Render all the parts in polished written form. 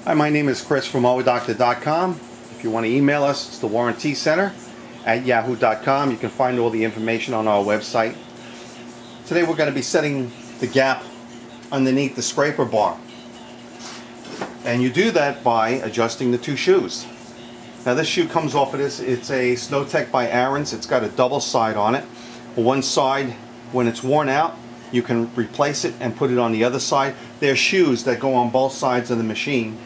Hi, my name is Chris from OWDoctor.com. If you want to email us, it's the Warranty Center at yahoo.com. You can find all the information on our website. Today we're going to be setting the gap underneath the scraper bar. And you do that by adjusting the two shoes. Now this shoe comes off of this. It's a SnowTech by Aaron's. It's got a double side on it. One side, when it's worn out, you can replace it and put it on the other side. There are shoes that go on both sides of the machine.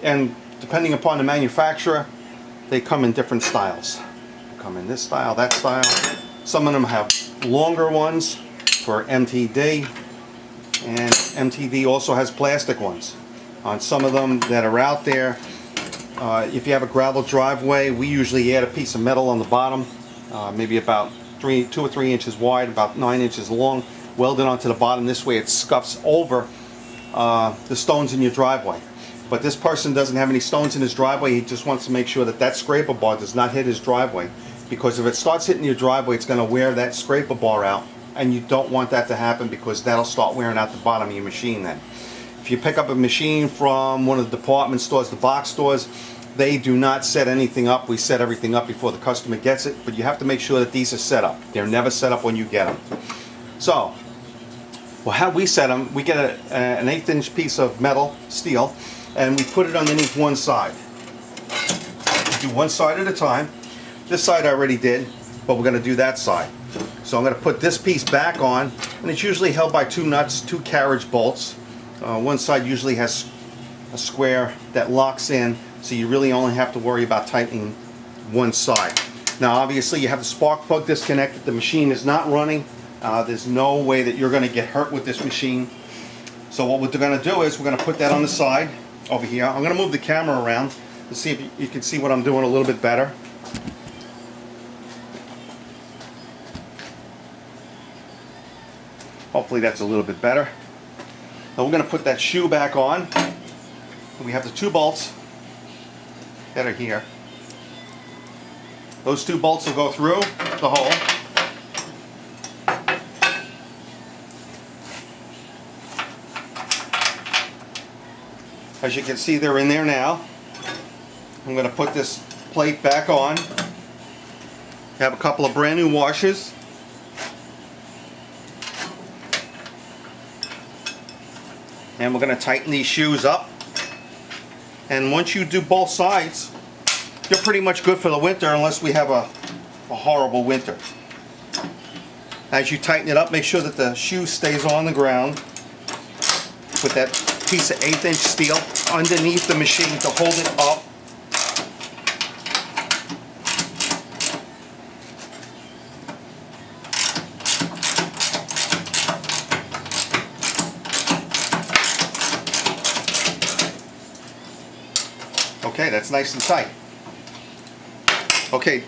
And depending upon the manufacturer, they come in different styles. They come in this style, that style. Some of them have longer ones for MTD, and MTD also has plastic ones. On some of them that are out there, if you have a gravel driveway, we usually add a piece of metal on the bottom, maybe about 2 or 3 inches wide, about 9 inches long, welded onto the bottom. This way it scuffs over the stones in your driveway. But this person doesn't have any stones in his driveway. He just wants to make sure that that scraper bar does not hit his driveway, because if it starts hitting your driveway, it's going to wear that scraper bar out, and you don't want that to happen, because that'll start wearing out the bottom of your machine then. If you pick up a machine from one of the department stores, the box stores, they do not set anything up. We set everything up before the customer gets it, but you have to make sure that these are set up. They're never set up when you get them. So, well, how we set them, we get an 1/8 inch piece of metal, steel, and we put it underneath one side. We do one side at a time. This side I already did, but we're going to do that side. So I'm going to put this piece back on, and it's usually held by 2 nuts, 2 carriage bolts. One side usually has a square that locks in, so you really only have to worry about tightening one side. Now obviously you have the spark plug disconnected. The machine is not running. There's no way that you're going to get hurt with this machine. So what we're going to do is we're going to put that on the side over here. I'm going to move the camera around to see if you can see what I'm doing a little bit better. Hopefully that's a little bit better. Now we're going to put that shoe back on. We have the 2 bolts that are here. Those 2 bolts will go through the hole. As you can see, they're in there now. I'm going to put this plate back on. Have a couple of brand new washers. And we're going to tighten these shoes up. And once you do both sides, you're pretty much good for the winter, unless we have a horrible winter. As you tighten it up, make sure that the shoe stays on the ground. Put that piece of 1/8 inch steel underneath the machine to hold it up. Okay, that's nice and tight. Okay,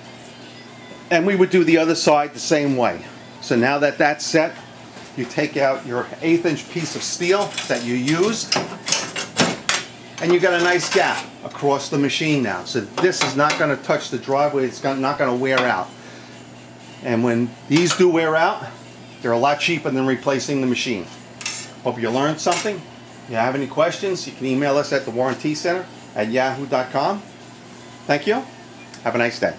and we would do the other side the same way. So now that that's set, you take out your 1/8 inch piece of steel that you used, and you got a nice gap across the machine now. So this is not going to touch the driveway. It's not going to wear out. And when these do wear out, they're a lot cheaper than replacing the machine. Hope you learned something. If you have any questions, you can email us at the Warranty Center at yahoo.com. Thank you. Have a nice day.